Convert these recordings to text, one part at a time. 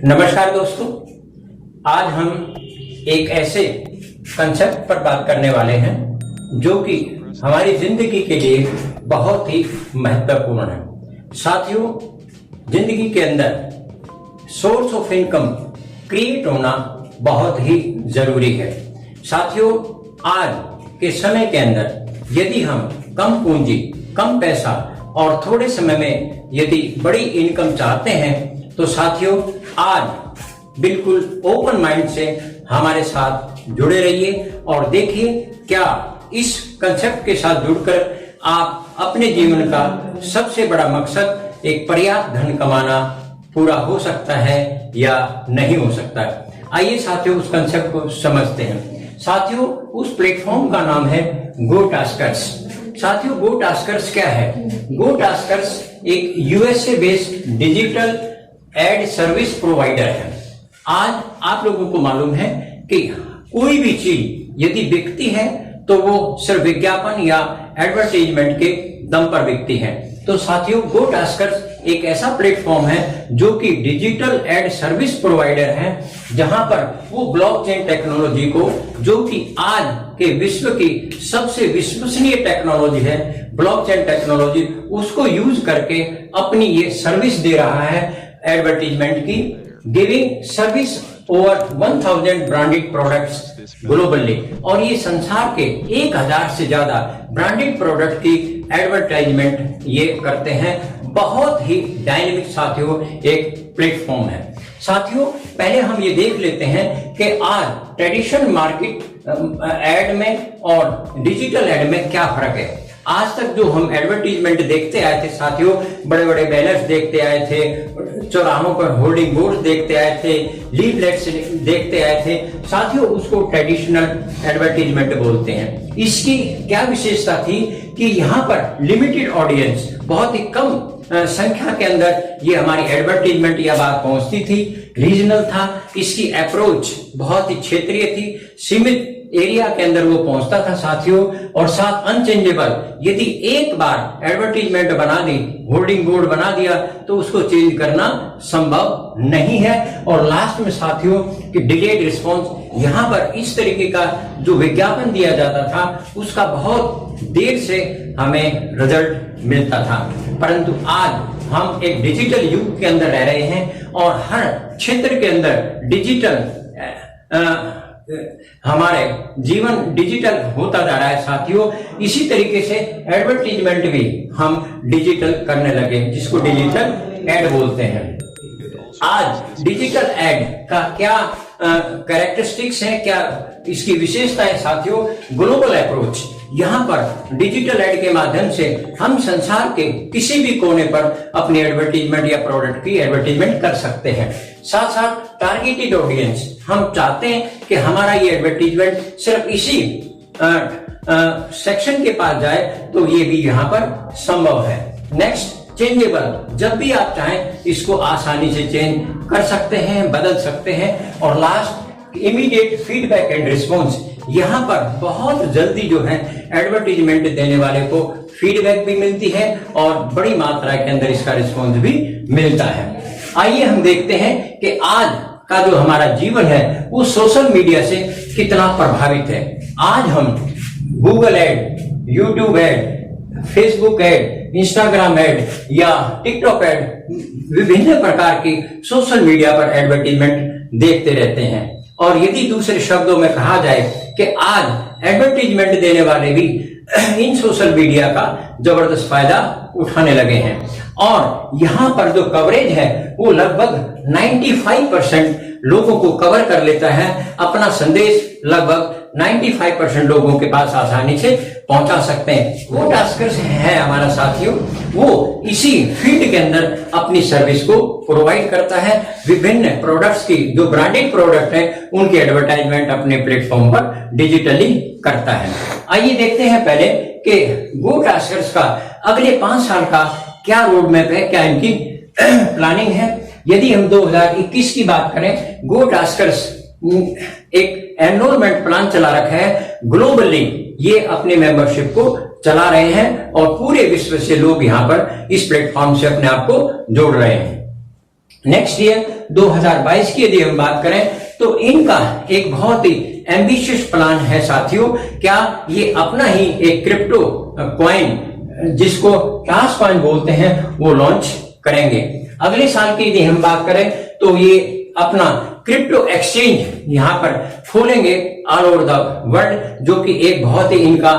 नमस्कार दोस्तों, आज हम एक ऐसे कंसेप्ट पर बात करने वाले हैं जो कि हमारी जिंदगी के लिए बहुत ही महत्वपूर्ण है। साथियों, जिंदगी के अंदर सोर्स ऑफ इनकम क्रिएट होना बहुत ही जरूरी है। साथियों, आज के समय के अंदर यदि हम कम पूंजी, कम पैसा और थोड़े समय में यदि बड़ी इनकम चाहते हैं तो साथियों, आज बिल्कुल ओपन माइंड से हमारे साथ जुड़े रहिए और देखिए क्या इस कंसेप्ट के साथ जुड़कर आप अपने जीवन का सबसे बड़ा मकसद एक पर्याप्त धन कमाना पूरा हो सकता है या नहीं हो सकता है। आइए साथियों, उस कंसेप्ट को समझते हैं। साथियों, उस प्लेटफॉर्म का नाम है गोटास्कर्स। साथियों, गोटास्कर्स क्या है? गोटास्कर्स एक USA based digital ad service provider है। आज आप लोगों को मालूम है कि कोई भी चीज यदि बिकती है तो वो सिर्फ विज्ञापन या एडवर्टाइजमेंट के दम पर बिकती है। तो साथियों, गोटास्कर्स एक ऐसा प्लेटफॉर्म है जो कि डिजिटल एड सर्विस प्रोवाइडर है, जहां पर वो ब्लॉकचेन टेक्नोलॉजी को, जो कि आज के विश्व की सबसे विश्वसनीय टेक्नोलॉजी है, ब्लॉकचेन टेक्नोलॉजी, उसको यूज करके अपनी ये सर्विस दे रहा है एडवर्टीजमेंट की, giving service over 1000 branded products globally. और ये संसार के 1000 से ज्यादा ब्रांडेड प्रोडक्ट की एडवर्टाइजमेंट ये करते हैं। बहुत ही डायनेमिक साथियों एक प्लेटफॉर्म है। साथियों, पहले हम ये देख लेते हैं कि आज ट्रेडिशनल मार्केट एड में और डिजिटल एड में क्या फर्क है। आज तक जो हम एडवर्टीजमेंट देखते आए थे साथियों, बड़े बड़े बैनर्स देखते आए थे, चौराहों पर होर्डिंग बोर्ड देखते आए थे, लीफलेट्स देखते आए थे साथियों, उसको ट्रेडिशनल एडवर्टीजमेंट बोलते हैं। इसकी क्या विशेषता थी कि यहाँ पर लिमिटेड ऑडियंस, बहुत ही कम संख्या के अंदर ये हमारी एडवर्टीजमेंट या बात पहुंचती थी। रीजनल था, इसकी अप्रोच बहुत ही क्षेत्रीय थी, सीमित एरिया के अंदर वो पहुंचता था साथियों, और साथ अनचेंजेबल। यदि एक बार एडवर्टीजमेंट बना दी, होर्डिंग बोर्ड बना दिया, तो उसको चेंज करना संभव नहीं है। और लास्ट में साथियों कि डिलेड रिस्पॉन्स, यहाँ पर इस तरीके का जो विज्ञापन दिया जाता था उसका बहुत देर से हमें रिजल्ट मिलता था। परंतु आज हम एक डिजिटल युग के अंदर रह रहे हैं और हर क्षेत्र के अंदर डिजिटल हमारे जीवन डिजिटल होता जा रहा है साथियों। इसी तरीके से एडवर्टीजमेंट भी हम डिजिटल करने लगे, जिसको डिजिटल एड बोलते हैं। आज डिजिटल एड का क्या कैरेक्टरिस्टिक्स है, क्या इसकी विशेषता है साथियों? Global approach. यहाँ पर डिजिटल एड के माध्यम से हम संसार के किसी भी कोने पर अपनी एडवर्टीजमेंट या प्रोडक्ट की एडवर्टीजमेंट कर सकते हैं। साथ साथ टारगेटेड ऑडियंस, हम चाहते हैं कि हमारा ये एडवर्टीजमेंट सिर्फ इसी सेक्शन के पास जाए, तो ये भी यहाँ पर संभव है। नेक्स्ट, चेंजेबल, जब भी आप चाहें इसको आसानी से चेंज कर सकते हैं, बदल सकते हैं। और last, immediate feedback and response, यहाँ पर बहुत जल्दी जो है एडवर्टीजमेंट देने वाले को फीडबैक भी मिलती है और बड़ी मात्रा के अंदर इसका रिस्पॉन्स भी मिलता है। आइए हम देखते हैं कि आज का जो हमारा जीवन है वो सोशल मीडिया से कितना प्रभावित है। आज हम Google ad, YouTube ad, Facebook ad, Instagram ad या टिकटॉक एड, विभिन्न प्रकार की सोशल मीडिया पर एडवर्टीजमेंट देखते रहते हैं। और यदि दूसरे शब्दों में कहा जाए कि आज एडवर्टीजमेंट देने वाले भी इन सोशल मीडिया का जबरदस्त फायदा उठाने लगे हैं। और यहाँ पर जो कवरेज है वो लगभग 95% लोगों को कवर कर लेता है। अपना संदेश लगभग 95% लोगों के पास आसानी से पहुंचा सकते हैं। वो टास्कर्स है हमारा साथियों, वो इसी फील्ड के अंदर अपनी सर्विस को प्रोवाइड करता है। विभिन्न प्रोडक्ट्स की, जो ब्रांडेड प्रोडक्ट है, उनकी एडवर्टाइजमेंट अपने प्लेटफॉर्म पर डिजिटली करता है। आइए देखते हैं पहले कि गोटास्कर्स का अगले 5 साल का क्या रोड मैप है, क्या इनकी प्लानिंग है। यदि हम 2021 की बात करें, गोटास्कर्स एक एनरोलमेंट प्लान चला रखा है ग्लोबली। ये अपने मेंबरशिप को चला रहे हैं और पूरे विश्व से लोग यहाँ पर इस प्लेटफॉर्म से अपने आप को जोड़ रहे हैं। नेक्स्ट ईयर 2022 की यदि हम बात करें तो इनका एक बहुत ही एम्बिशियस प्लान है साथियों। क्या ये अपना ही एक क्रिप्टो कॉइन जिसको टास कॉइन बोलते हैं वो लॉन्च करेंगे। अगले साल की यदि हम बात करें तो ये अपना क्रिप्टो एक्सचेंज यहां पर खोलेंगे ऑल ओवर द वर्ल्ड, जो कि एक बहुत ही इनका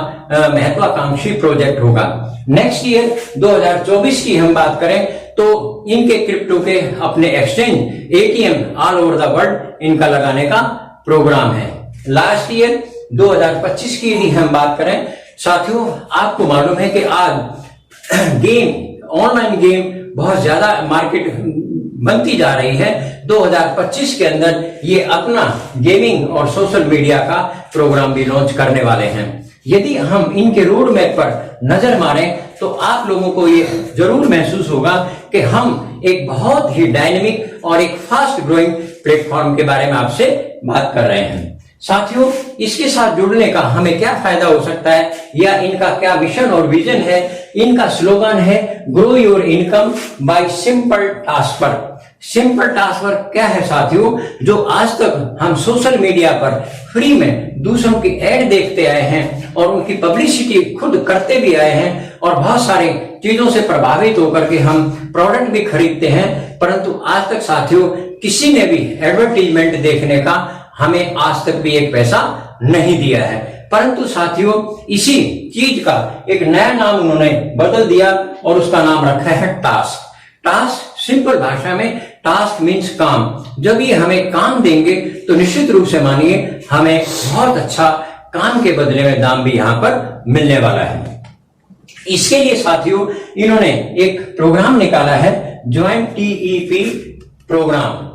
महत्वाकांक्षी प्रोजेक्ट होगा। नेक्स्ट ईयर 2024 की हम बात करें तो इनके क्रिप्टो के अपने exchange ATM all over the world इनका लगाने का प्रोग्राम है। लास्ट ईयर 2025 की यदि हम बात करें साथियों, आपको मालूम है कि आज गेम, ऑनलाइन गेम बहुत ज्यादा मार्केट बनती जा रही है। 2025 के अंदर ये अपना गेमिंग और सोशल मीडिया का प्रोग्राम भी लॉन्च करने वाले हैं। यदि हम इनके रोड मैप पर नजर मारें तो आप लोगों को ये जरूर महसूस होगा कि हम एक बहुत ही डायनेमिक और एक फास्ट ग्रोइंग प्लेटफॉर्म के बारे में आपसे बात कर रहे हैं। साथियों, इसके साथ जुड़ने का हमें क्या फायदा हो सकता है या इनका क्या मिशन और विजन है? इनका स्लोगन है grow your income by simple transfer. Simple transfer क्या है साथियों? जो आज तक हम सोशल मीडिया पर फ्री में दूसरों की एड देखते आए हैं और उनकी पब्लिसिटी खुद करते भी आए हैं और बहुत सारी चीजों से प्रभावित होकर के हम प्रोडक्ट भी खरीदते हैं, परंतु आज तक साथियों किसी ने भी एडवर्टीजमेंट देखने का हमें आज तक भी एक पैसा नहीं दिया है। परंतु साथियों इसी चीज का एक नया नाम उन्होंने बदल दिया और उसका नाम रखा है टास्क। टास्क सिंपल भाषा में टास्क मीन्स काम। जब ये हमें काम देंगे तो निश्चित रूप से मानिए हमें बहुत अच्छा काम के बदले में दाम भी यहां पर मिलने वाला है। इसके लिए साथियों इन्होंने एक प्रोग्राम निकाला है, joint TEP programme,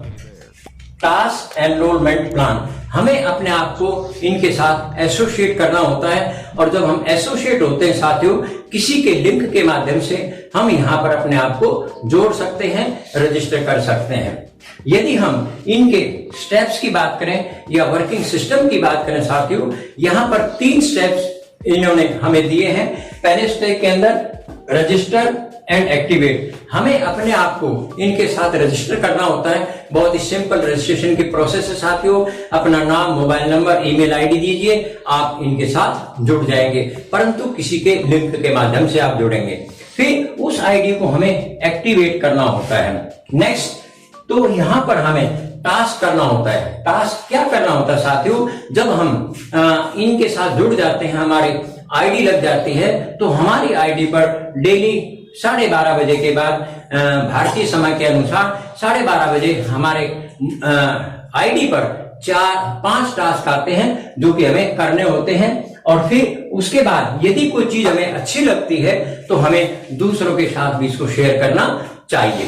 task enrolment plan. हमें अपने आप को इनके साथ एसोसिएट करना होता है और जब हम एसोसिएट होते हैं साथियों किसी के लिंक के माध्यम से हम यहाँ पर अपने आप को जोड़ सकते हैं, रजिस्टर कर सकते हैं। यदि हम इनके स्टेप्स की बात करें या वर्किंग सिस्टम की बात करें साथियों, यहाँ पर 3 स्टेप्स इन्होंने हमें दिए हैं। पहले स्टेप के अंदर रजिस्टर एंड एक्टिवेट, हमें अपने आप को इनके साथ रजिस्टर करना होता है। बहुत ही सिंपल रजिस्ट्रेशन की प्रोसेस है साथियों। अपना नाम, मोबाइल नंबर, ईमेल आईडी दीजिए, आप इनके साथ जुड़ जाएंगे, परंतु किसी के लिंक के माध्यम से आप जुड़ेंगे। फिर उस आईडी को हमें एक्टिवेट करना होता है। नेक्स्ट तो यहां पर हमें टास्क करना होता है। टास्क क्या करना होता है साथियों? जब हम इनके साथ जुड़ जाते हैं, हमारी आईडी लग जाती है, तो हमारी आईडी पर डेली 12:30 बजे के बाद भारतीय समय के अनुसार 12:30 बजे हमारे आईडी पर 4-5 टास्क आते हैं जो कि हमें करने होते हैं। और फिर उसके बाद यदि कोई चीज हमें अच्छी लगती है तो हमें दूसरों के साथ भी इसको शेयर करना चाहिए।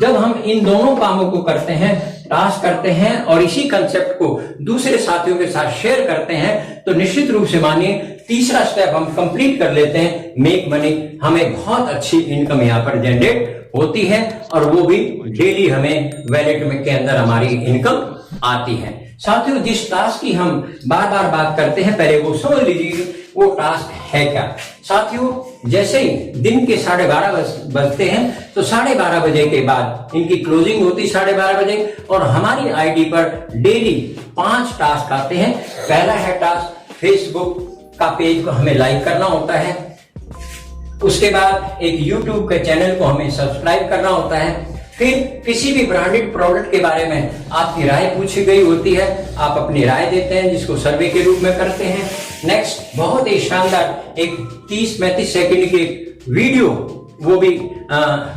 जब हम इन दोनों कामों को करते हैं, टास्क करते हैं और इसी कंसेप्ट को दूसरे साथियों के साथ शेयर करते हैं, तो निश्चित रूप से मानिए तीसरा स्टेप हम कंप्लीट कर लेते हैं, मेक मनी। हमें बहुत अच्छी इनकम यहाँ पर जनरेट होती है और वो भी डेली हमें वैलेट में के अंदर हमारी इनकम आती है। साथियों जिस टास्क की हम बार बार बात करते हैं, पहले वो समझ लीजिए वो टास्क है क्या। साथियों जैसे ही दिन के 12:30 बजते हैं तो 12:30 बजे के बाद इनकी क्लोजिंग होती 12:30 बजे और हमारी आईडी पर डेली 5 टास्क आते हैं। पहला है टास्क फेसबुक का पेज को हमें लाइक करना होता है। उसके बाद एक यूट्यूब के चैनल को हमें सब्सक्राइब करना होता है। फिर किसी भी ब्रांडेड प्रोडक्ट के बारे में आपकी राय पूछी गई होती है, आप अपनी राय देते हैं जिसको सर्वे के रूप में करते हैं। नेक्स्ट बहुत ही शानदार एक 30-35 सेकंड की वीडियो वो भी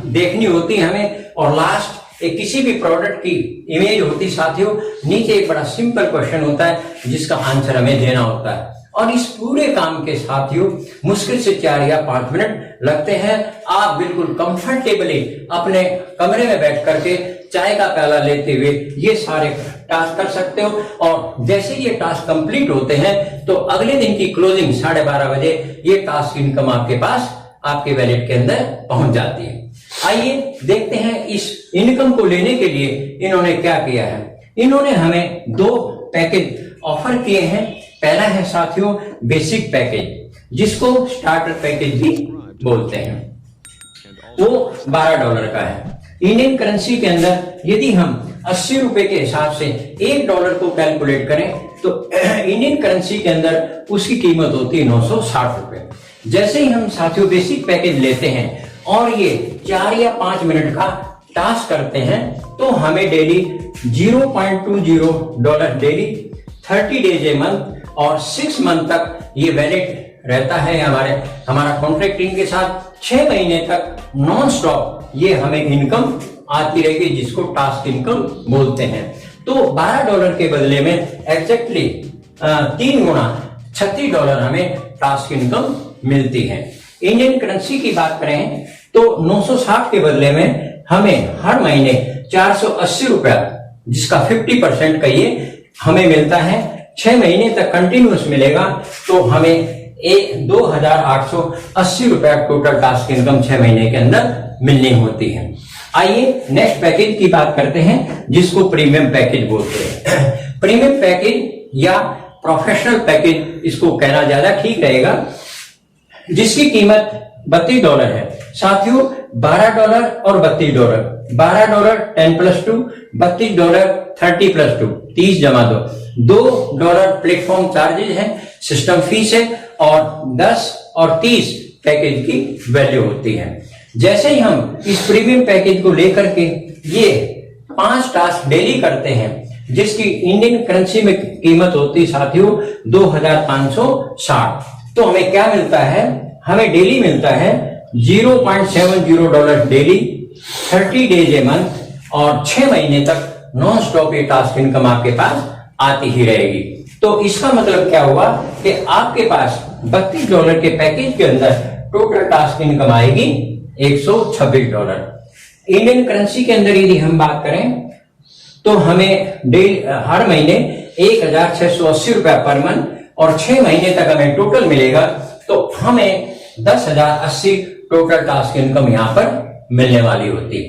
देखनी होती है हमें। और लास्ट एक किसी भी प्रोडक्ट की इमेज होती साथियों, नीचे एक बड़ा सिंपल क्वेश्चन होता है जिसका आंसर हमें देना होता है। और इस पूरे काम के साथियों मुश्किल से 4 या 5 मिनट लगते हैं। आप बिल्कुल कंफर्टेबली अपने कमरे में बैठ करके चाय का प्याला लेते हुए ये सारे टास्क कर सकते हो। और जैसे ये टास्क कंप्लीट होते हैं तो अगले दिन की क्लोजिंग 12:30 बजे ये टास्क इनकम आपके पास आपके वैलेट के अंदर पहुंच जाती है। आइए देखते हैं इस इनकम को लेने के लिए इन्होंने क्या किया है। इन्होंने हमें 2 पैकेज ऑफर किए हैं। पहला है साथियों बेसिक पैकेज, जिसको स्टार्टर पैकेज भी बोलते हैं, वो $12 का है। इंडियन करेंसी के अंदर यदि हम 80 रुपए के हिसाब से $1 को कैलकुलेट करें तो इंडियन करेंसी के अंदर उसकी कीमत होती है 960 रुपए। जैसे ही हम साथियों बेसिक पैकेज लेते हैं और ये 4 या 5 मिनट का टास्क करते हैं तो हमें daily $0.20 daily 30 days a month और 6 मंथ तक ये वैलिड रहता है हमारा कॉन्ट्रैक्टिंग के साथ। 6 महीने तक नॉन स्टॉप ये हमें इनकम आती रहेगी, जिसको टास्क इनकम बोलते हैं। तो $12 के बदले में एग्जैक्टली 3 गुना $36 हमें टास्क इनकम मिलती है। इंडियन करेंसी की बात करें तो 960 के बदले में हमें हर महीने 480 रुपया, जिसका 50% कहिए, हमें मिलता है। 6 महीने तक कंटिन्यूस मिलेगा तो हमें 2,880 रुपया टोटल टास्क इनकम 6 महीने के अंदर मिलनी होती है। आइए नेक्स्ट पैकेज की बात करते हैं, जिसको प्रीमियम पैकेज बोलते हैं। प्रीमियम पैकेज या प्रोफेशनल पैकेज इसको कहना ज्यादा ठीक रहेगा, जिसकी कीमत $32 है। साथियों $12 और $32, $12 10+2, $32 30+2, 30 जमा 2 $2 प्लेटफॉर्म चार्जेज है, सिस्टम फीस है और 10 और 30 पैकेज की वैल्यू होती है। जैसे ही हम इस प्रीमियम पैकेज को लेकर के ये 5 टास्क डेली करते हैं, जिसकी इंडियन करेंसी में कीमत होती है साथियों 2,560, तो हमें क्या मिलता है? हमें डेली मिलता है $0.70 डेली 30 डेज ए मंथ और 6 महीने तक नॉन स्टॉप ये टास्क इनकम आपके पास आती ही रहेगी। तो इसका मतलब क्या हुआ कि आपके पास $32 के पैकेज के अंदर टोटल टास्क इनकम आएगी $126। इंडियन करेंसी के अंदर यदि हम बात करें तो हमें हर महीने 1,680 रुपया पर मंथ और 6 महीने तक हमें टोटल मिलेगा, तो हमें 10,080 टोटल टास्क इनकम यहाँ पर मिलने वाली होती है।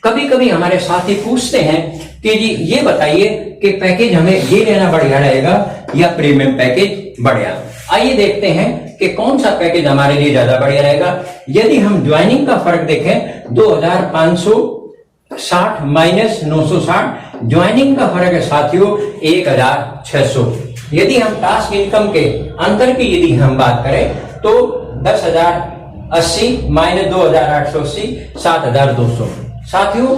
कभी कभी हमारे साथी पूछते हैं कि जी ये बताइए कि पैकेज हमें ये लेना बढ़िया रहेगा या प्रीमियम पैकेज बढ़िया। आइए देखते हैं कि कौन सा पैकेज हमारे लिए ज्यादा बढ़िया रहेगा। यदि हम ज्वाइनिंग का फर्क देखें 2,560 माइनस 960, ज्वाइनिंग का फर्क है साथियों 1,600। यदि हम टास्क इनकम के अंतर की यदि हम बात करें तो 10,080 माइनस 2,880 7,200। साथियों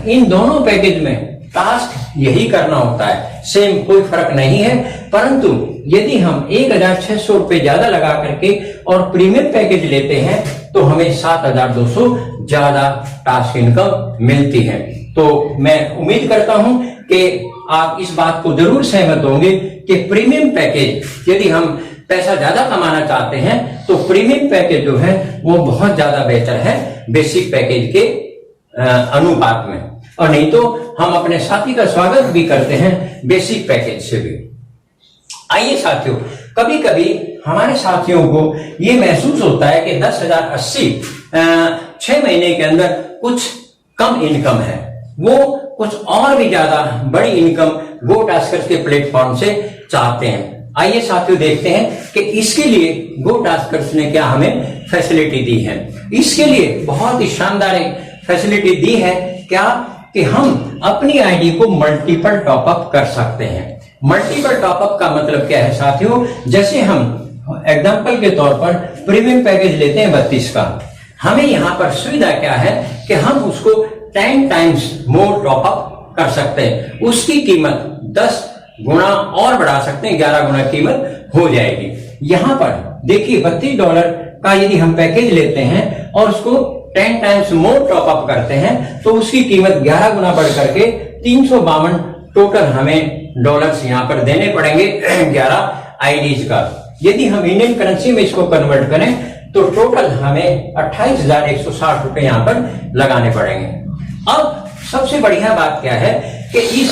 इन दोनों पैकेज में टास्क यही करना होता है, सेम, कोई फर्क नहीं है। परंतु यदि हम 1,600 रुपए ज्यादा लगा करके और प्रीमियम पैकेज लेते हैं तो हमें 7,200 ज्यादा टास्क इनकम मिलती है। तो मैं उम्मीद करता हूं कि आप इस बात को जरूर सहमत होंगे कि प्रीमियम पैकेज यदि हम पैसा ज्यादा कमाना चाहते हैं तो प्रीमियम पैकेज जो है वो बहुत ज्यादा बेहतर है बेसिक पैकेज के अनुपात में। और नहीं तो हम अपने साथी का स्वागत भी करते हैं बेसिक पैकेज से भी। आइए साथियों, कभी कभी हमारे साथियों को ये महसूस होता है कि 10,080 6 महीने के अंदर कुछ कम इनकम है, वो कुछ और भी ज्यादा बड़ी इनकम गो टास्कर्स के प्लेटफॉर्म से चाहते हैं। आइए साथियों देखते हैं कि इसके लिए गो टास्कर्स ने क्या हमें फैसिलिटी दी है। इसके लिए बहुत ही शानदार फैसिलिटी दी है क्या कि हम अपनी आईडी को मल्टीपल टॉपअप कर सकते हैं। मल्टीपल टॉपअप का मतलब क्या है साथियों? जैसे हम एग्जांपल के तौर पर प्रीमियम पैकेज लेते हैं 32 का, हमें यहाँ पर सुविधा क्या है कि हम उसको 10 टाइम्स मोर टॉपअप कर सकते हैं। उसकी कीमत 10 गुना और बढ़ा सकते हैं, 11 गुना कीमत हो जाएगी। यहाँ पर देखिए $32 का यदि हम पैकेज लेते हैं और उसको 10 टाइम्स मोर टॉपअप करते हैं तो उसकी कीमत 11 गुना बढ़ करके 352 टोटल हमें डॉलर्स यहाँ पर देने पड़ेंगे 11 आईडीज का। यदि हम इंडियन करेंसी में इसको कन्वर्ट करें तो टोटल हमें 28,160 रुपए यहाँ पर लगाने पड़ेंगे। अब सबसे बढ़िया बात क्या है कि इस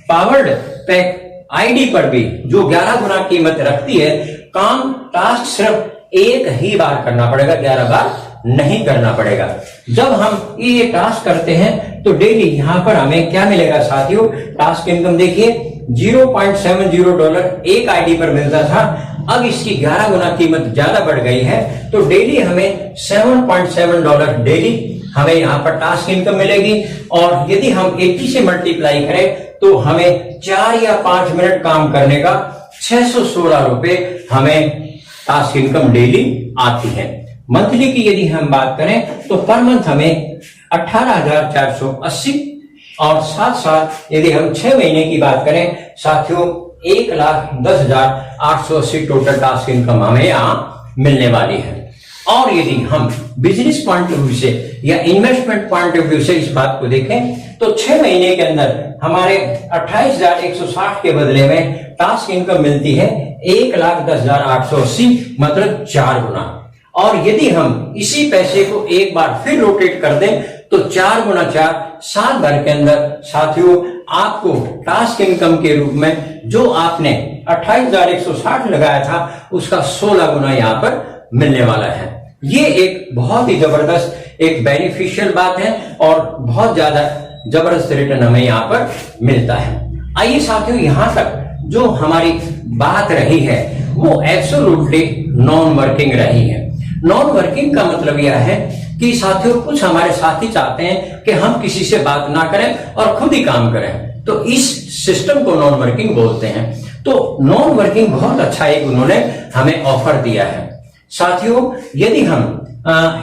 पावर्ड पैक आईडी पर भी जो 11 गुना कीमत रखती है, काम टास्क सिर्फ एक ही बार करना पड़ेगा, 11 बार नहीं करना पड़ेगा। जब हम ये टास्क करते हैं तो डेली यहाँ पर हमें क्या मिलेगा साथियों? टास्क इनकम देखिए $0.70 एक आईडी पर मिलता था, अब इसकी 11 गुना कीमत ज्यादा बढ़ गई है तो डेली हमें $7.7 डेली हमें यहाँ पर टास्क इनकम मिलेगी। और यदि हम 80 से मल्टीप्लाई करें तो हमें 4 या 5 मिनट काम करने का 616 रुपए हमें टास्क इनकम डेली आती है। मंथली की यदि हम बात करें तो पर मंथ हमें 18,480 और साथ साथ यदि हम 6 महीने की बात करें साथियों 1,10,880 टोटल टास्क इनकम हमें यहाँ मिलने वाली है। और यदि हम बिजनेस पॉइंट ऑफ व्यू से या इन्वेस्टमेंट पॉइंट ऑफ व्यू से इस बात को देखें तो 6 महीने के अंदर हमारे 28,160 के बदले में टास्क इनकम मिलती है 1,10,880 मतलब 4 गुना। और यदि हम इसी पैसे को एक बार फिर रोटेट कर दें तो 4 गुना 4 साल भर के अंदर साथियों आपको टास्क इनकम के रूप में जो आपने 28,160 लगाया था उसका 16 गुना यहाँ पर मिलने वाला है। ये एक बहुत ही जबरदस्त एक बेनिफिशियल बात है और बहुत ज्यादा जबरदस्त रिटर्न हमें यहाँ पर मिलता है। आइए साथियों यहां तक जो हमारी बात रही है वो एब्सोल्युटली नॉन वर्किंग रही है। नॉन वर्किंग का मतलब यह है कि साथियों कुछ हमारे साथी चाहते हैं कि हम किसी से बात ना करें और खुद ही काम करें, तो इस सिस्टम को नॉन वर्किंग बोलते हैं। तो नॉन वर्किंग बहुत अच्छा एक उन्होंने हमें ऑफर दिया है। साथियों यदि हम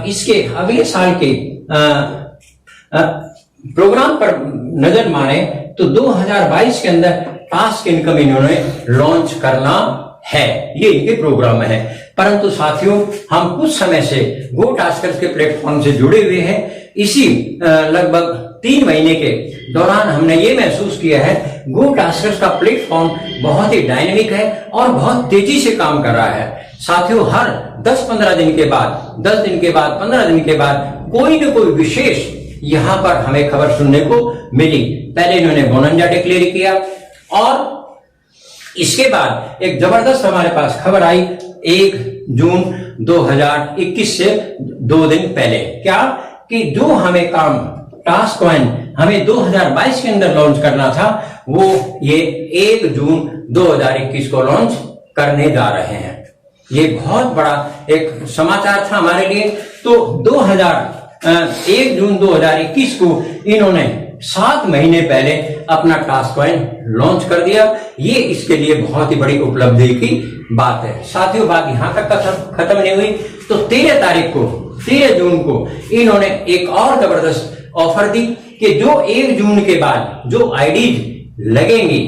इसके अगले साल के प्रोग्राम पर नजर मारे तो 2022 के अंदर टास्क इनकम इन्होंने लॉन्च करना है, ये इनके प्रोग्राम में है। परंतु साथियों हम कुछ समय से गो टास्कर्स के प्लेटफॉर्म से जुड़े हुए हैं। इसी लगभग 3 महीने के दौरान हमने ये महसूस किया है गो टास्कर्स का प्लेटफॉर्म बहुत ही डायनेमिक है और बहुत तेजी से काम कर रहा है। साथियों हर 10-15 दिन के बाद 10 दिन के बाद 15 दिन के बाद कोई न कोई विशेष यहां पर हमें खबर सुनने को मिली। पहले इन्होंने बोनंजा डिक्लेयर किया और इसके बाद एक जबरदस्त हमारे पास खबर आई 1 जून 2021 से 2 दिन पहले, क्या कि जो हमें काम टास्क कॉइन हमें 2022 के अंदर लॉन्च करना था वो ये 1 जून 2021 को लॉन्च करने जा रहे हैं। ये बहुत बड़ा एक समाचार था हमारे लिए। तो 1 जून 2021 को इन्होंने 7 महीने पहले अपना टास्क कॉइन लॉन्च कर दिया। ये इसके लिए बहुत ही बड़ी उपलब्धि की बात है। साथियों बात यहां तक खत्म नहीं हुई तो 13 जून को इन्होंने एक और जबरदस्त ऑफर दी कि जो 1 जून के बाद जो आईडीज लगेंगी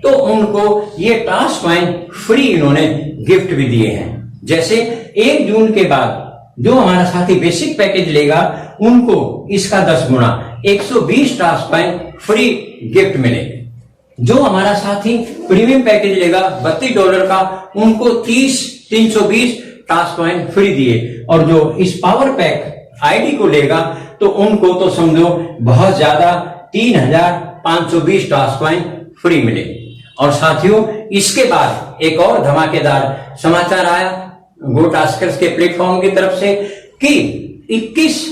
तो उनको ये टास्क कॉइन फ्री इन्होंने गिफ्ट भी दिए हैं। जैसे 1 जून के बाद जो हमारा साथी बेसिक पैकेज लेगा उनको इसका 10 गुना 120 टास्क कॉइन फ्री गिफ्ट मिलेंगे। जो हमारा साथी प्रीमियम पैकेज लेगा $32 का उनको 320 टास्क कॉइन फ्री दिए और जो इस पावर पैक आईडी को लेगा तो उनको तो समझो बहुत ज्यादा 3,520 टास्क कॉइन फ्री मिले। और साथियों इसके बाद एक और धमाकेदार समाचार आया गो टास्कर्स के प्लेटफॉर्म की तरफ से कि 21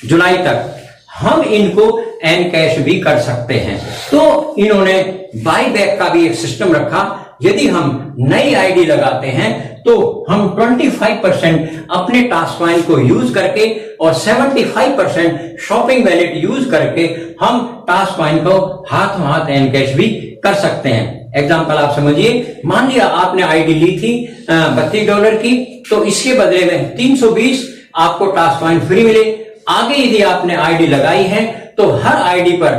जुलाई तक हम इनको एन कैश भी कर सकते हैं। तो इन्होंने बाई बैक का भी एक सिस्टम रखा। यदि हम नई आईडी लगाते हैं तो हम 25% अपने टास्क कॉइन को यूज करके और 75% शॉपिंग वैलेट यूज करके हम टास्क कॉइन को हाथों हाथ एन कैश भी कर सकते हैं। एग्जाम्पल आप समझिए, मान लिया आपने आईडी ली थी $32 की, तो इसके बदले में 320 आपको टास्क कॉइन फ्री मिले। आगे यदि आपने आईडी लगाई है तो हर आईडी पर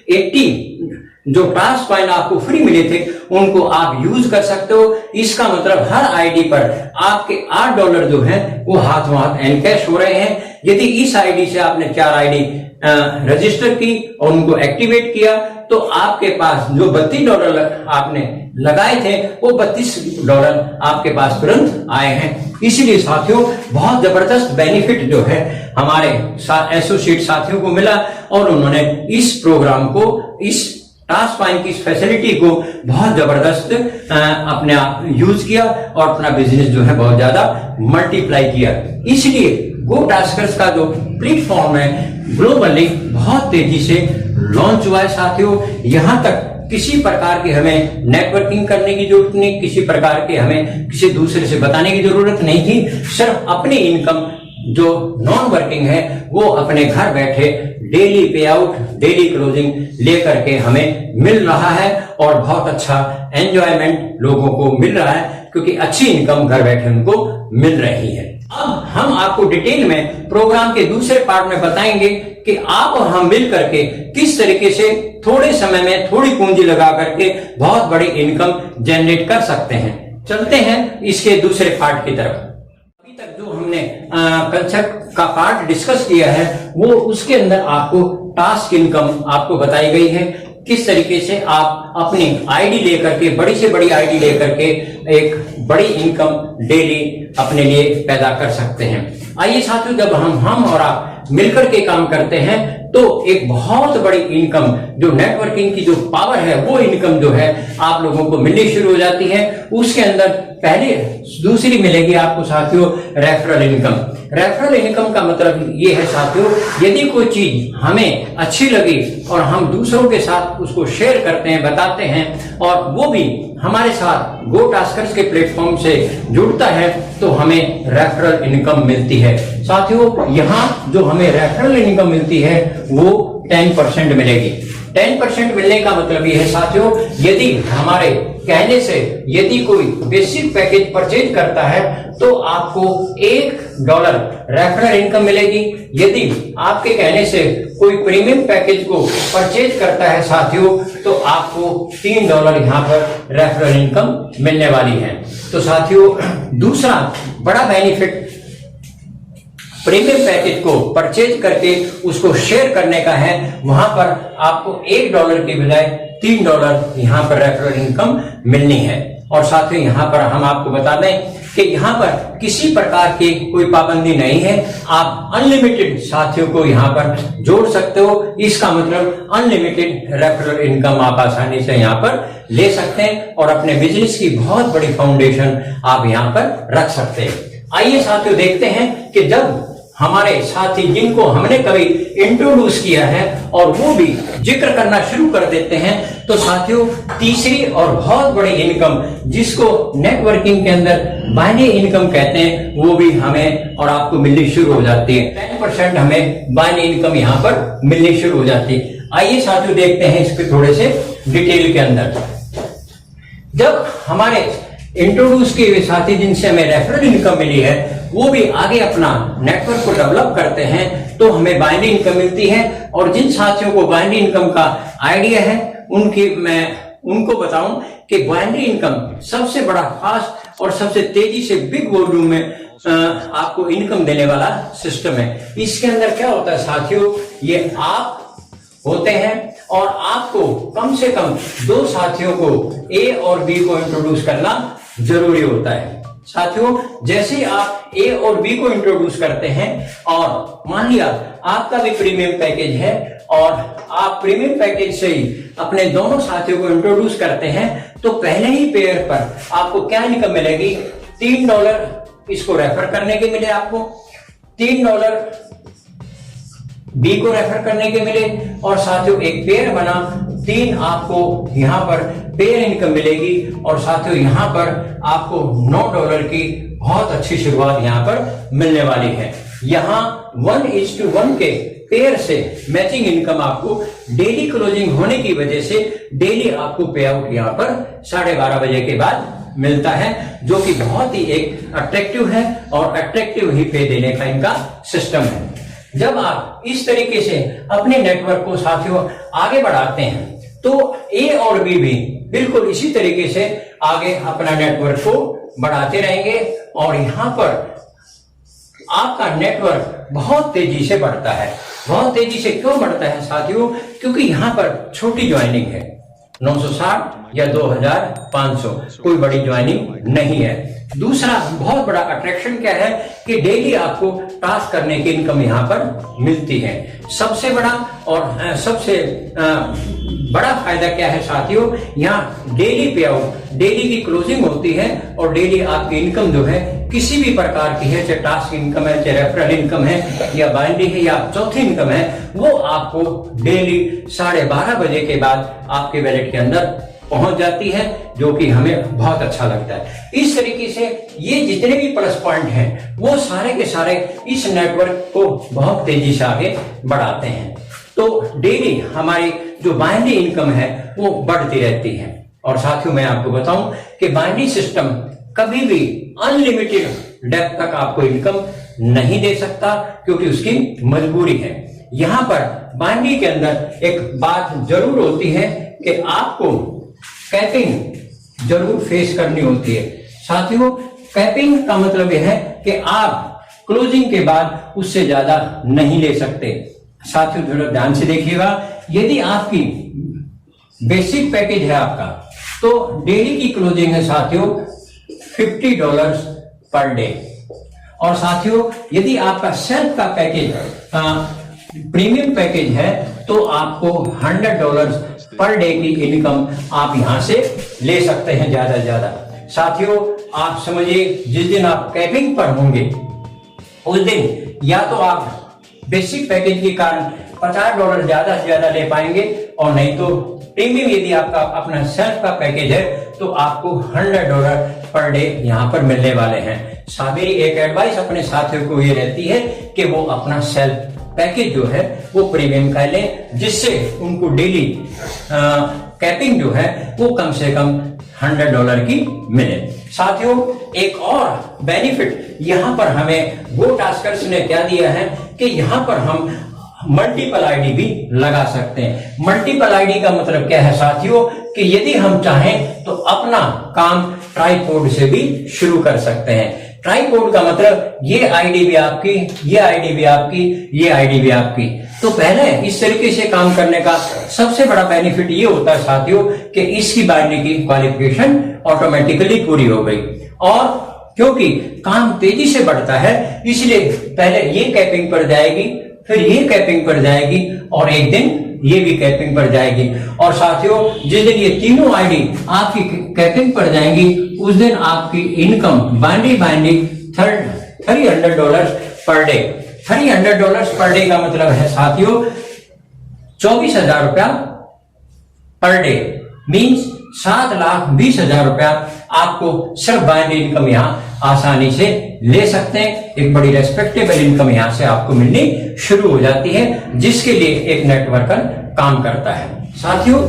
80 जो टास्क कॉइन आपको फ्री मिले थे उनको आप यूज कर सकते हो। इसका मतलब हर आईडी पर आपके $8 जो है वो हाथों हाथ एन कैश हो रहे हैं। यदि इस आईडी से आपने 4 आईडी रजिस्टर की और उनको एक्टिवेट किया तो आपके पास जो $32 आपने लगाए थे वो $32 आपके पास तुरंत आए हैं। इसीलिए साथियों बहुत जबरदस्त बेनिफिट जो है हमारे एसोसिएट साथियों को मिला और उन्होंने इस प्रोग्राम को, इस टास्क कॉइन की इस फैसिलिटी को बहुत जबरदस्त अपने आप यूज किया और अपना बिजनेस जो है बहुत ज्यादा मल्टीप्लाई किया। इसलिए गो टास्कर्स का जो प्लेटफॉर्म है ग्लोबली बहुत तेजी से लॉन्च हुआ है। साथियों यहां तक किसी प्रकार की हमें नेटवर्किंग करने की जरूरत नहीं, किसी प्रकार के हमें किसी दूसरे से बताने की जरूरत नहीं थी। सिर्फ अपनी इनकम जो नॉन वर्किंग है वो अपने घर बैठे डेली पे आउट, डेली क्लोजिंग लेकर के हमें मिल रहा है और बहुत अच्छा एंजॉयमेंट लोगों को मिल रहा है, क्योंकि अच्छी इनकम घर बैठे उनको मिल रही है। अब हम आपको डिटेल में प्रोग्राम के दूसरे पार्ट में बताएंगे कि आप और हम मिल करके किस तरीके से थोड़े समय में थोड़ी पूंजी लगा करके बहुत बड़ी इनकम जनरेट कर सकते हैं। चलते हैं इसके दूसरे पार्ट की तरफ। अभी तक जो हमने कंसेप्ट का पार्ट डिस्कस किया है वो उसके अंदर आपको टास्क इनकम आपको बताई गई है, किस तरीके से आप अपनी आईडी लेकर के, बड़ी से बड़ी आईडी लेकर के एक बड़ी इनकम डेली अपने लिए पैदा कर सकते हैं। आइए साथियों, जब हम और आप मिलकर के काम करते हैं तो एक बहुत बड़ी इनकम, जो नेटवर्किंग की जो पावर है वो इनकम जो है आप लोगों को मिलनी शुरू हो जाती है। उसके अंदर पहले दूसरी मिलेगी आपको साथियों रेफरल इनकम। रेफरल इनकम का मतलब ये है साथियों, यदि कोई चीज हमें अच्छी लगी और हम दूसरों के साथ उसको शेयर करते हैं, बताते हैं और वो भी हमारे साथ गो टास्कर्स के प्लेटफॉर्म से जुड़ता है तो हमें रेफरल इनकम मिलती है। साथियों यहाँ जो हमें रेफरल इनकम मिलती है वो 10% मिलेगी। 10% मिलने का मतलब ये है साथियों, यदि हमारे कहने से यदि कोई बेसिक पैकेज परचेज करता है तो आपको $1 रेफरल इनकम मिलेगी। यदि आपके कहने से कोई प्रीमियम पैकेज को परचेज करता है साथियों तो आपको $3 यहाँ पर रेफरल इनकम मिलने वाली है। तो साथियों दूसरा बड़ा बेनिफिट प्रीमियम पैकेज को परचेज करके उसको शेयर करने का है। वहां पर आपको $1 की बजाय $3 यहाँ पर रेफरल इनकम मिलनी है। और साथियों यहाँ पर हम आपको बता दें कि यहाँ पर किसी प्रकार की कोई पाबंदी नहीं है, आप अनलिमिटेड साथियों को यहाँ पर जोड़ सकते हो। इसका मतलब अनलिमिटेड रेफरल इनकम आप आसानी से यहाँ पर ले सकते हैं और अपने बिजनेस की बहुत बड़ी फाउंडेशन आप यहाँ पर रख सकते हैं। आइए साथियों देखते हैं कि जब हमारे साथी जिनको हमने कभी इंट्रोड्यूस किया है और वो भी जिक्र करना शुरू कर देते हैं तो साथियों तीसरी और बहुत बड़ी इनकम जिसको नेटवर्किंग के अंदर बाइनरी इनकम कहते हैं वो भी हमें और आपको मिलनी शुरू हो जाती है। 10% हमें बाइनरी इनकम यहाँ पर मिलनी शुरू हो जाती है। आइए साथियों देखते हैं इसके थोड़े से डिटेल के अंदर। जब हमारे इंट्रोड्यूस किए हुए साथी जिनसे हमें रेफरल इनकम मिली है वो भी आगे अपना नेटवर्क को डेवलप करते हैं तो हमें बाइनरी इनकम मिलती है। और जिन साथियों को बाइनरी इनकम का आइडिया है मैं उनको बताऊं कि बाइनरी इनकम सबसे बड़ा फास्ट और सबसे तेजी से बिग वॉल्यूम में आपको इनकम देने वाला सिस्टम है। इसके अंदर क्या होता है साथियों, ये आप होते हैं और आपको कम से कम 2 साथियों को ए और बी को इंट्रोड्यूस करना जरूरी होता है। साथियों जैसे आप ए और बी को इंट्रोड्यूस करते हैं और मान लिया आपका भी प्रीमियम पैकेज है और आप प्रीमियम पैकेज से ही अपने दोनों साथियों को इंट्रोड्यूस करते हैं तो पहले ही पेयर पर आपको क्या इनकम मिलेगी, $3 इसको रेफर करने के मिले, आपको $3 बी को रेफर करने के मिले और साथियों एक पेयर बना, 3 आपको यहाँ पर पेयर इनकम मिलेगी और साथियों यहाँ पर आपको $9 की बहुत अच्छी शुरुआत यहाँ पर मिलने वाली है। यहाँ 1:1 के पेयर से मैचिंग इनकम आपको डेली क्लोजिंग होने की वजह से डेली आपको पे आउट यहाँ पर 12:30 बजे के बाद मिलता है, जो कि बहुत ही एक अट्रैक्टिव है और अट्रैक्टिव ही पे देने का इनका सिस्टम है। जब आप इस तरीके से अपने नेटवर्क को साथियों आगे बढ़ाते हैं तो ए और बी भी बिल्कुल इसी तरीके से आगे अपना नेटवर्क को बढ़ाते रहेंगे और यहाँ पर आपका नेटवर्क बहुत तेजी से बढ़ता है। बहुत तेजी से क्यों बढ़ता है साथियों, क्योंकि यहाँ पर छोटी ज्वाइनिंग है, 960 या 2500, कोई बड़ी ज्वाइनिंग नहीं है। दूसरा बहुत बड़ा अट्रैक्शन क्या है कि डेली आपको टास्क करने की इनकम यहाँ पर मिलती है। सबसे बड़ा और सबसे बड़ा फायदा क्या है साथियों, यहाँ डेली पे आउट, डेली की क्लोजिंग होती है और डेली आपकी इनकम जो है किसी भी प्रकार की है, चाहे टास्क इनकम है, चाहे रेफरल इनकम है, या बाइनरी है, या चौथी इनकम है, वो आपको डेली 12:30 बजे के बाद आपके वैलेट के अंदर पहुंच जाती है, जो कि हमें बहुत अच्छा लगता है। इस तरीके से ये जितने भी प्लस पॉइंट हैं वो सारे के सारे इस नेटवर्क को बहुत तेजी से आगे बढ़ाते हैं। तो डेली हमारी जो बाइनरी इनकम है वो बढ़ती रहती है। और साथियों मैं आपको बताऊं कि बाइनरी सिस्टम कभी भी अनलिमिटेड डेप्थ तक आपको इनकम नहीं दे सकता, क्योंकि उसकी मजबूरी है। यहां पर बाइनरी के अंदर एक बात जरूर होती है कि आपको कैपिंग जरूर फेस करनी होती है। साथियों कैपिंग का मतलब यह है कि आप क्लोजिंग के बाद उससे ज्यादा नहीं ले सकते। साथियों थोड़ा ध्यान से देखिएगा, यदि आपकी बेसिक पैकेज है आपका, तो डेली की क्लोजिंग है साथियों $50 पर डे। और साथियों यदि आपका सेल्फ का पैकेज प्रीमियम पैकेज है तो आपको $100 पर डे की इनकम आप यहां से ले सकते हैं ज्यादा से ज्यादा। साथियों आप समझिए, जिस दिन आप कैपिंग पर होंगे उस दिन या तो आप बेसिक पैकेज के कारण $50 ज्यादा से ज्यादा ले पाएंगे, और नहीं तो प्रीमियम यदि आपका अपना सेल्फ का पैकेज है तो आपको $100 पर डे यहां पर मिलने वाले हैं। मेरी एक एडवाइस अपने साथियों को ये रहती है कि वो अपना सेल्फ पैकेज जो है वो प्रीमियम कर लें, जिससे उनको डेली कैपिंग जो है वो कम से कम $100 की मिले। साथियों एक और बेनिफिट यहाँ पर हमें गो टास्कर्स ने क्या दिया है कि यहाँ पर हम मल्टीपल आईडी भी लगा सकते हैं। मल्टीपल आईडी का मतलब क्या है साथियों, कि यदि हम चाहें तो अपना काम ट्राइपोड से भी शुरू कर सकते हैं। ट्राइपोड का मतलब ये आईडी भी आपकी, ये आईडी भी आपकी, ये आईडी भी आपकी। तो पहले इस तरीके से काम करने का सबसे बड़ा बेनिफिट ये होता है साथियों कि इसकी बाइनरी की क्वालिफिकेशन ऑटोमेटिकली पूरी हो गई। और क्योंकि काम तेजी से बढ़ता है इसलिए पहले ये कैपिंग पर जाएगी, फिर ये कैपिंग पर जाएगी, और एक दिन ये भी कैपिंग पर जाएगी। और साथियों जिस दिन ये तीनों आईडी आपकी कैपिंग पर जाएंगी उस दिन आपकी income binary $300 per day. $300 per day का मतलब है साथियों 24,000 रुपया पर डे, मीन्स 7,20,000 रुपया आपको सिर्फ बाइनरी इनकम यहाँ आसानी से ले सकते हैं। एक बड़ी रेस्पेक्टेबल इनकम यहाँ से आपको मिलनी शुरू हो जाती है, जिसके लिए एक नेटवर्कर काम करता है। साथियों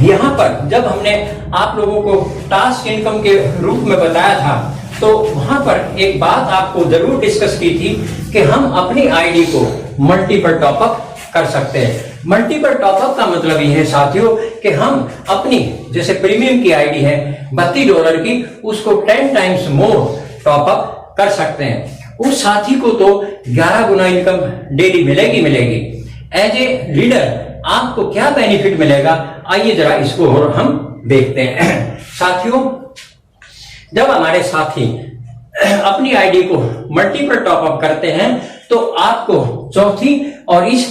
यहाँ पर जब हमने आप लोगों को टास्क इनकम के रूप में बताया था तो वहां पर एक बात आपको जरूर डिस्कस की थी कि हम अपनी आईडी को मल्टीपल टॉपअप कर सकते हैं। मल्टीपल टॉपअप का मतलब ये है साथियों कि हम अपनी जैसे प्रीमियम की आईडी है $32 की, उसको 10 टाइम्स मोर टॉपअप कर सकते हैं। उस साथी को तो 11 गुना इनकम डेली मिलेगी। एज ए लीडर आपको क्या बेनिफिट मिलेगा, आइए जरा इसको और हम देखते हैं। साथियों जब हमारे साथी अपनी आईडी को मल्टीपल टॉपअप करते हैं तो आपको चौथी और इस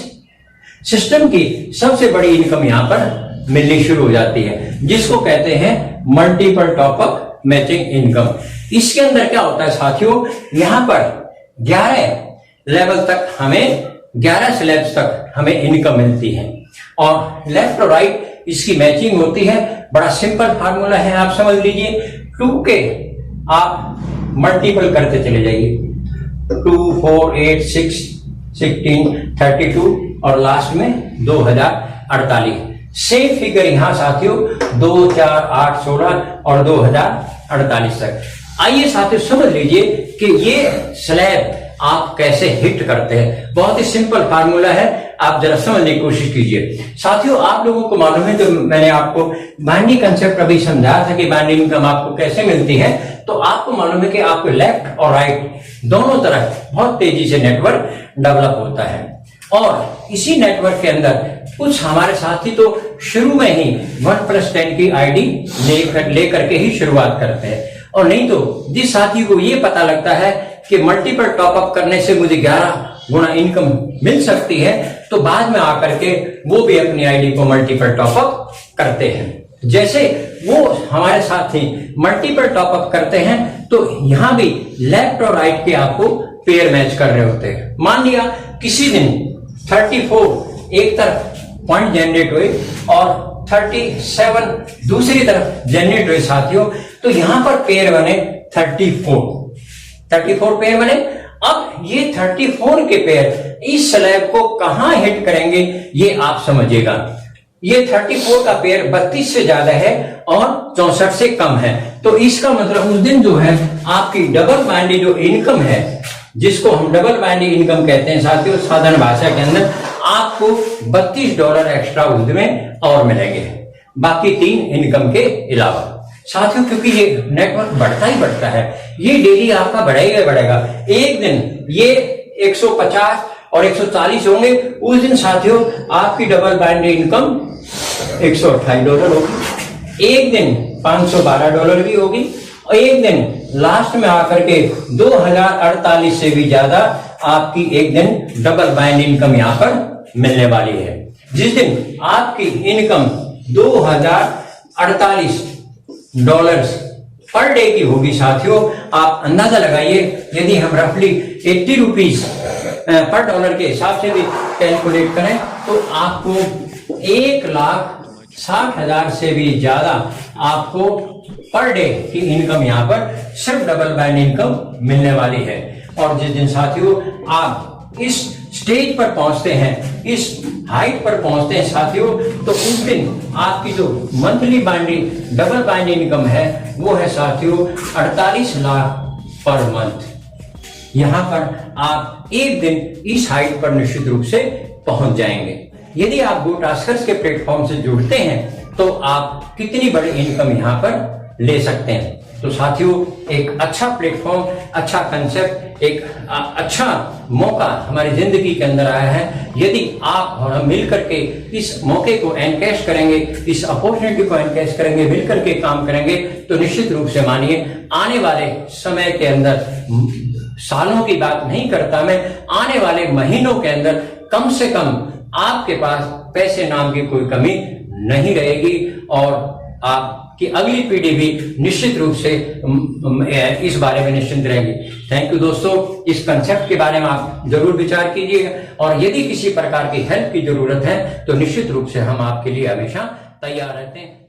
सिस्टम की सबसे बड़ी इनकम यहां पर मिलनी शुरू हो जाती है, जिसको कहते हैं मल्टीपल टॉपअप मैचिंग इनकम। इसके अंदर क्या होता है साथियों, यहां पर 11 लेवल तक हमें 11 स्लैब्स तक हमें इनकम मिलती है, और लेफ्ट और राइट इसकी मैचिंग होती है। बड़ा सिंपल फार्मूला है, आप समझ लीजिए 2 के आप मल्टीपल करते चले जाइए, 2, 4, 8, 6, 16, 32 और लास्ट में 2048। सेम फिगर यहां साथियों 2, 4, 8, 16 और 2048 तक। आइए साथियों समझ लीजिए कि ये स्लैब आप कैसे हिट करते हैं। बहुत ही सिंपल फार्मूला है, आप जरा समझने की कोशिश कीजिए। साथियों आप लोगों को मालूम है, तो मैंने आपको बाइनरी कंसेप्ट अभी समझाया था कि बाइनरी इनकम आपको कैसे मिलती है। तो आपको मालूम है कि आपको लेफ्ट और राइट दोनों तरफ बहुत तेजी से नेटवर्क डेवलप होता है, और इसी नेटवर्क के अंदर कुछ हमारे साथी तो शुरू में ही 1+10 की आईडी लेकर के ही शुरुआत करते हैं। और नहीं तो जिस साथी को ये पता लगता है कि मल्टीपल टॉपअप करने से मुझे 11 गुना इनकम मिल सकती है, तो बाद में आकर के वो भी अपनी आईडी को मल्टीपल टॉपअप करते हैं। जैसे वो हमारे साथ ही मल्टीपल टॉपअप करते हैं, तो यहां भी लेफ्ट और राइट के आपको पेयर मैच कर रहे होते हैं। मान लिया किसी दिन 34 एक तरफ पॉइंट जनरेट हुए और 37 दूसरी तरफ जनरेट हुए साथियों, तो यहां पर पेयर बने 34 पेयर बने। अब ये 34 के पेयर इस स्लैब को कहां हिट करेंगे ये आप समझिएगा। ये 34 का पेयर 32 से ज्यादा है और 64 से कम है, तो इसका मतलब उस दिन जो है आपकी डबल बाइनरी जो इनकम है, जिसको हम डबल बाइनरी इनकम कहते हैं साथियों साधारण भाषा के अंदर, आपको $32 एक्स्ट्रा उस दिन में और मिलेंगे, बाकी 3 इनकम के अलावा। साथियों क्योंकि ये नेटवर्क बढ़ता ही बढ़ता है, ये डेली आपका बढ़ेगा। एक दिन ये 150 और 140 होंगे, उस दिन साथियों आपकी डबल बाइनरी इनकम $128 होगी, एक दिन $512 भी होगी, और एक दिन लास्ट में आकर के 2048 से भी ज्यादा आपकी एक दिन डबल बाइनरी इनकम यहां पर मिलने वाली है। जिस दिन आपकी इनकम $2048 पर डे की होगी साथियों, आप अंदाजा लगाइए, यदि हम रफली 80 रुपीज पर डॉलर के हिसाब से भी कैलकुलेट करें तो आपको 1,60,000 से भी ज्यादा आपको पर डे की इनकम यहां पर सिर्फ डबल बाइनरी इनकम मिलने वाली है। और जिस दिन साथियों आप इस स्टेज पर पहुंचते हैं, इस हाइट पर पहुंचते हैं साथियों, तो उस दिन आपकी जो monthly binary double binary income है वो है साथियों 48 लाख पर मंथ। यहां पर आप एक दिन इस हाइट पर निश्चित रूप से पहुंच जाएंगे। यदि आप गो टास्कर्स के प्लेटफॉर्म से जुड़ते हैं तो आप कितनी बड़ी इनकम यहां पर ले सकते हैं। तो साथियों एक अच्छा प्लेटफॉर्म, अच्छा कंसेप्ट, एक अच्छा मौका हमारी जिंदगी के अंदर आया है। यदि आप और हम मिल करके इस मौके को एनकैश करेंगे, इस अपॉर्चुनिटी को एनकैश करेंगे, मिल करके काम करेंगे, तो निश्चित रूप से मानिए आने वाले समय के अंदर, सालों की बात नहीं करता मैं, आने वाले महीनों के अंदर कम से कम आपके पास पैसे नाम की कोई कमी नहीं रहेगी और आपकी अगली पीढ़ी भी निश्चित रूप से इस बारे में निश्चिंत रहेगी। थैंक यू दोस्तों, इस कंसेप्ट के बारे में आप जरूर विचार कीजिएगा और यदि किसी प्रकार की हेल्प की जरूरत है तो निश्चित रूप से हम आपके लिए हमेशा तैयार रहते हैं।